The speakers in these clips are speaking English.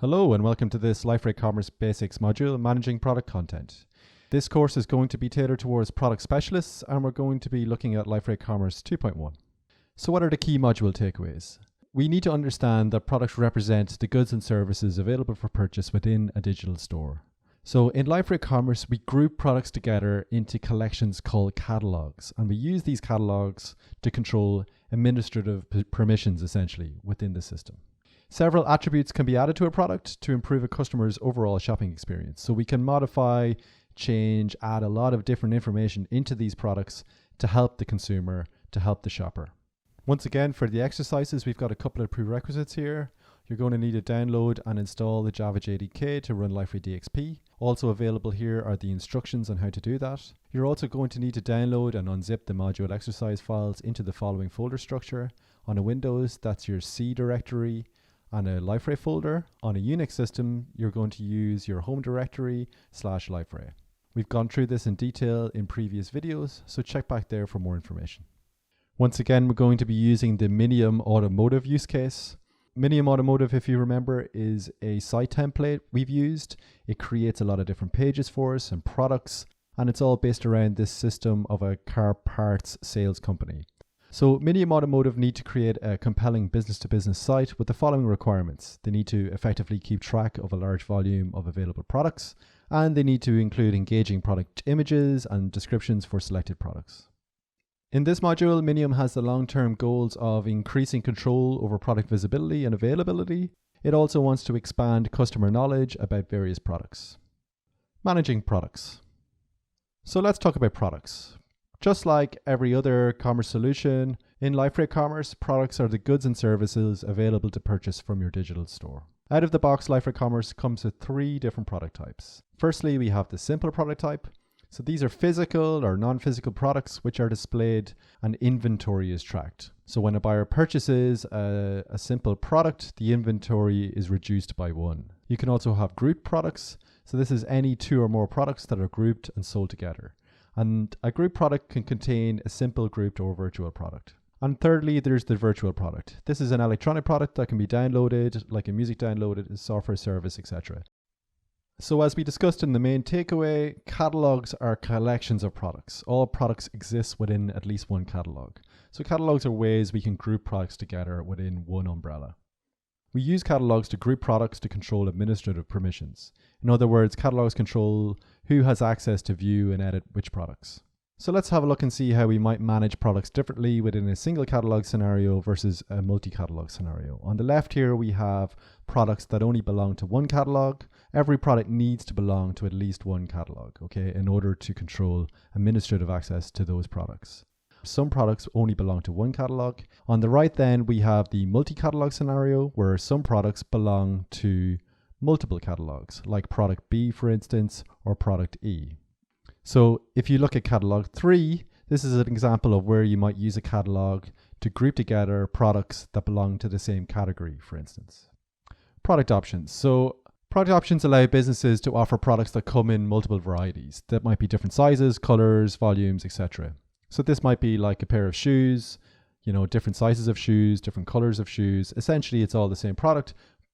Hello and welcome to this Liferay Commerce Basics module, Managing Product Content. This course is going to be tailored towards product specialists and we're going to be looking at Liferay Commerce 2.1. So what are the key module takeaways? We need to understand that products represent the goods and services available for purchase within a digital store. So in Liferay Commerce, we group products together into collections called catalogs, and we use these catalogs to control administrative permissions essentially within the system. Several attributes can be added to a product to improve a customer's overall shopping experience. So we can modify, change, add a lot of different information into these products to help the consumer, to help the shopper. Once again, for the exercises, we've got a couple of prerequisites here. You're going to need to download and install the Java JDK to run Liferay DXP. Also available here are the instructions on how to do that. You're also going to need to download and unzip the module exercise files into the following folder structure. On a Windows, that's your C directory and a Liferay folder. On a Unix system, you're going to use your home directory /Liferay. We've gone through this in detail in previous videos, so check back there for more information. Once again, we're going to be using the Minium Automotive use case. Minium Automotive, if you remember, is a site template we've used. It creates a lot of different pages for us and products, and it's all based around this system of a car parts sales company. So Minium Automotive need to create a compelling business-to-business site with the following requirements. They need to effectively keep track of a large volume of available products, and they need to include engaging product images and descriptions for selected products. In this module, Minium has the long-term goals of increasing control over product visibility and availability. It also wants to expand customer knowledge about various products. Managing products. So let's talk about products. Just like every other commerce solution, in Liferay Commerce, products are the goods and services available to purchase from your digital store. Out of the box, Liferay Commerce comes with 3 different product types. Firstly, we have the simple product type. So these are physical or non-physical products which are displayed and inventory is tracked. So when a buyer purchases a simple product, the inventory is reduced by 1. You can also have grouped products. So this is any 2 or more products that are grouped and sold together. And a group product can contain a simple grouped or virtual product. And thirdly, there's the virtual product. This is an electronic product that can be downloaded, like a music downloaded, a software service, etc. So as we discussed in the main takeaway, catalogs are collections of products. All products exist within at least one catalog. So catalogs are ways we can group products together within one umbrella. We use catalogs to group products to control administrative permissions. In other words, catalogs control who has access to view and edit which products. So let's have a look and see how we might manage products differently within a single catalog scenario versus a multi-catalog scenario. On the left here, we have products that only belong to one catalog. Every product needs to belong to at least one catalog, okay, in order to control administrative access to those products. Some products only belong to one catalog. On the right then, we have the multi-catalog scenario where some products belong to multiple catalogs, like product B, for instance, or product E. So if you look at catalog 3, this is an example of where you might use a catalog to group together products that belong to the same category, for instance. Product options. So product options allow businesses to offer products that come in multiple varieties. That might be different sizes, colors, volumes, etc. So this might be like a pair of shoes, different sizes of shoes, different colors of shoes. Essentially, it's all the same product,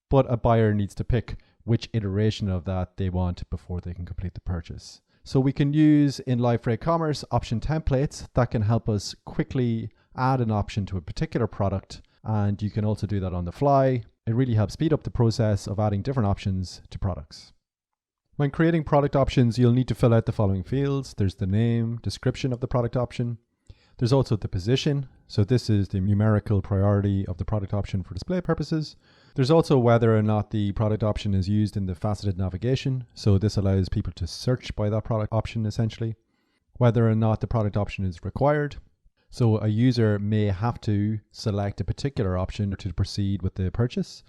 but a buyer needs to pick which iteration of that they want before they can complete the purchase. So we can use in Liferay Commerce option templates that can help us quickly add an option to a particular product, and you can also do that on the fly. It really helps speed up the process of adding different options to products. When creating product options, you'll need to fill out the following fields. There's the name, description of the product option. There's also the position. So this is the numerical priority of the product option for display purposes. There's also whether or not the product option is used in the faceted navigation. So this allows people to search by that product option essentially. Whether or not the product option is required. So a user may have to select a particular option to proceed with the purchase,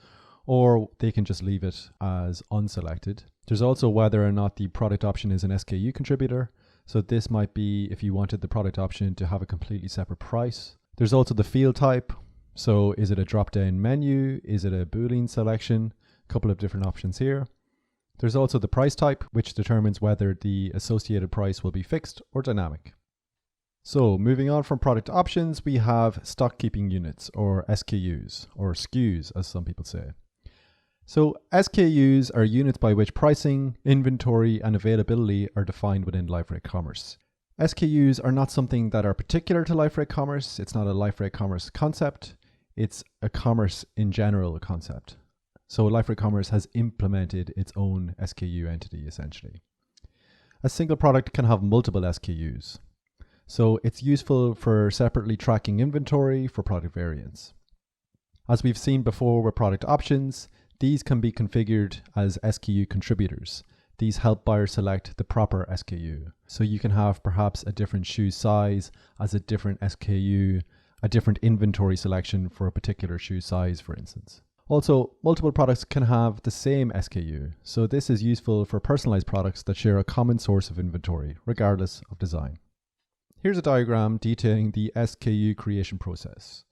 or they can just leave it as unselected. There's also whether or not the product option is an SKU contributor. So this might be if you wanted the product option to have a completely separate price. There's also the field type. So is it a drop-down menu? Is it a Boolean selection? A couple of different options here. There's also the price type, which determines whether the associated price will be fixed or dynamic. So moving on from product options, we have stock keeping units or SKUs or SKUs as some people say. So SKUs are units by which pricing, inventory, and availability are defined within Liferay Commerce. SKUs are not something that are particular to Liferay Commerce. It's not a Liferay Commerce concept. It's a commerce in general concept. So Liferay Commerce has implemented its own SKU entity essentially. A single product can have multiple SKUs. So it's useful for separately tracking inventory for product variants. As we've seen before with product options, these can be configured as SKU contributors. These help buyers select the proper SKU. So you can have perhaps a different shoe size as a different SKU, a different inventory selection for a particular shoe size, for instance. Also, multiple products can have the same SKU. So this is useful for personalized products that share a common source of inventory, regardless of design. Here's a diagram detailing the SKU creation process.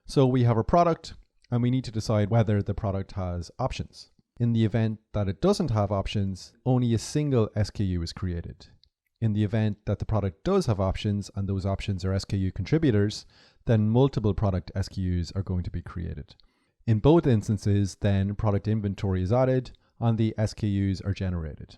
So we have a product and we need to decide whether the product has options. In the event that it doesn't have options, only a single SKU is created. In the event that the product does have options and those options are SKU contributors, then multiple product SKUs are going to be created. In both instances, then product inventory is added and the SKUs are generated.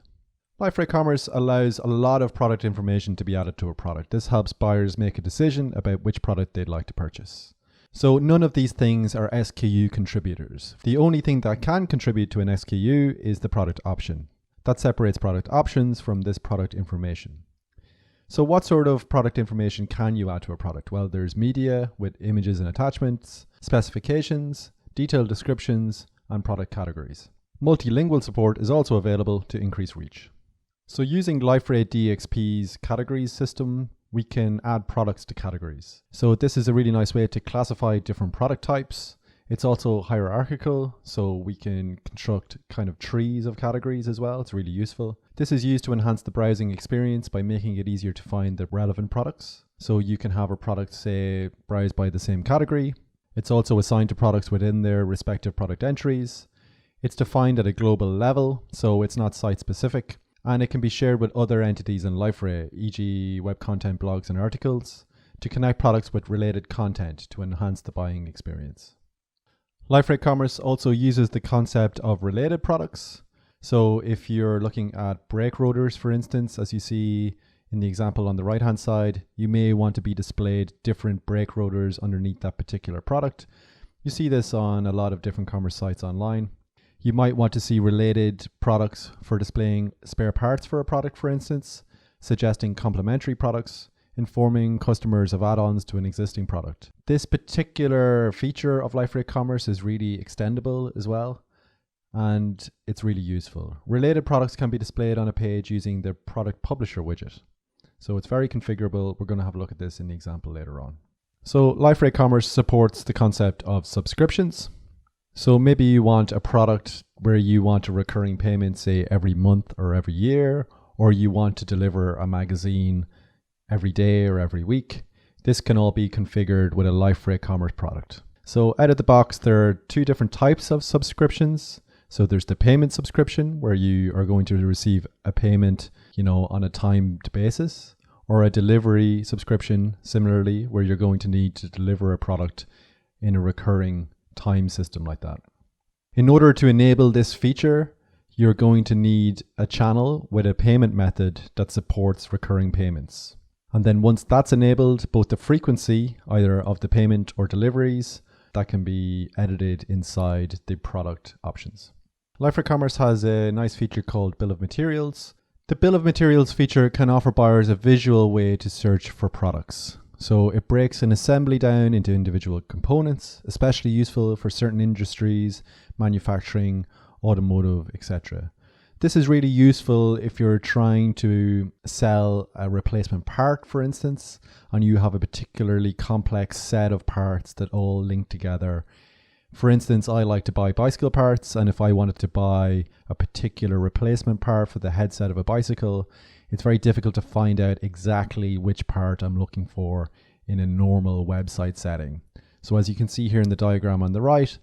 Liferay Commerce allows a lot of product information to be added to a product. This helps buyers make a decision about which product they'd like to purchase. So none of these things are SKU contributors. The only thing that can contribute to an SKU is the product option. That separates product options from this product information. So what sort of product information can you add to a product? Well, there's media with images and attachments, specifications, detailed descriptions, and product categories. Multilingual support is also available to increase reach. So using Liferay DXP's categories system, we can add products to categories. So this is a really nice way to classify different product types. It's also hierarchical, so we can construct kind of trees of categories as well. It's really useful. This is used to enhance the browsing experience by making it easier to find the relevant products. So you can have a product, say, browse by the same category. It's also assigned to products within their respective product entries. It's defined at a global level, so it's not site specific. And it can be shared with other entities in Liferay, e.g. web content, blogs, and articles, to connect products with related content to enhance the buying experience. Liferay Commerce also uses the concept of related products. So if you're looking at brake rotors, for instance, as you see in the example on the right-hand side, you may want to be displayed different brake rotors underneath that particular product. You see this on a lot of different commerce sites online. You might want to see related products for displaying spare parts for a product, for instance, suggesting complementary products, informing customers of add-ons to an existing product. This particular feature of Liferay Commerce is really extendable as well, and it's really useful. Related products can be displayed on a page using the product publisher widget. So it's very configurable. We're going to have a look at this in the example later on. So Liferay Commerce supports the concept of subscriptions. So maybe you want a product where you want a recurring payment, say every month or every year, or you want to deliver a magazine every day or every week. This can all be configured with a Liferay Commerce product. So out of the box, there are two different types of subscriptions. So there's the payment subscription where you are going to receive a payment, on a timed basis, or a delivery subscription, similarly, where you're going to need to deliver a product in a recurring time system like that. In order to enable this feature, you're going to need a channel with a payment method that supports recurring payments. And then once that's enabled, both the frequency, either of the payment or deliveries, that can be edited inside the product options. Liferay Commerce has a nice feature called Bill of Materials. The Bill of Materials feature can offer buyers a visual way to search for products. So it breaks an assembly down into individual components, especially useful for certain industries, manufacturing, automotive, etc. This is really useful if you're trying to sell a replacement part, for instance, and you have a particularly complex set of parts that all link together. For instance, I like to buy bicycle parts, and if I wanted to buy a particular replacement part for the headset of a bicycle, it's very difficult to find out exactly which part I'm looking for in a normal website setting. So as you can see here in the diagram on the right,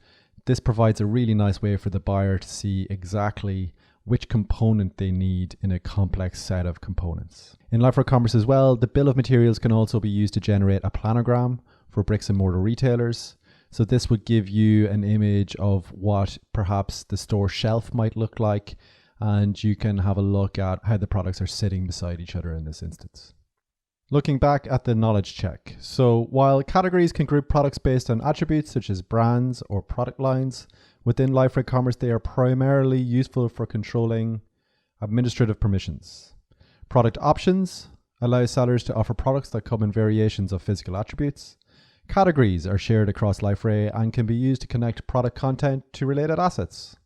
this provides a really nice way for the buyer to see exactly which component they need in a complex set of components. In Liferay Commerce as well, the bill of materials can also be used to generate a planogram for bricks and mortar retailers. So this would give you an image of what perhaps the store shelf might look like, and you can have a look at how the products are sitting beside each other in this instance. Looking back at the knowledge check. So while categories can group products based on attributes such as brands or product lines, within Liferay Commerce they are primarily useful for controlling administrative permissions. Product options allow sellers to offer products that come in variations of physical attributes. Categories are shared across Liferay and can be used to connect product content to related assets.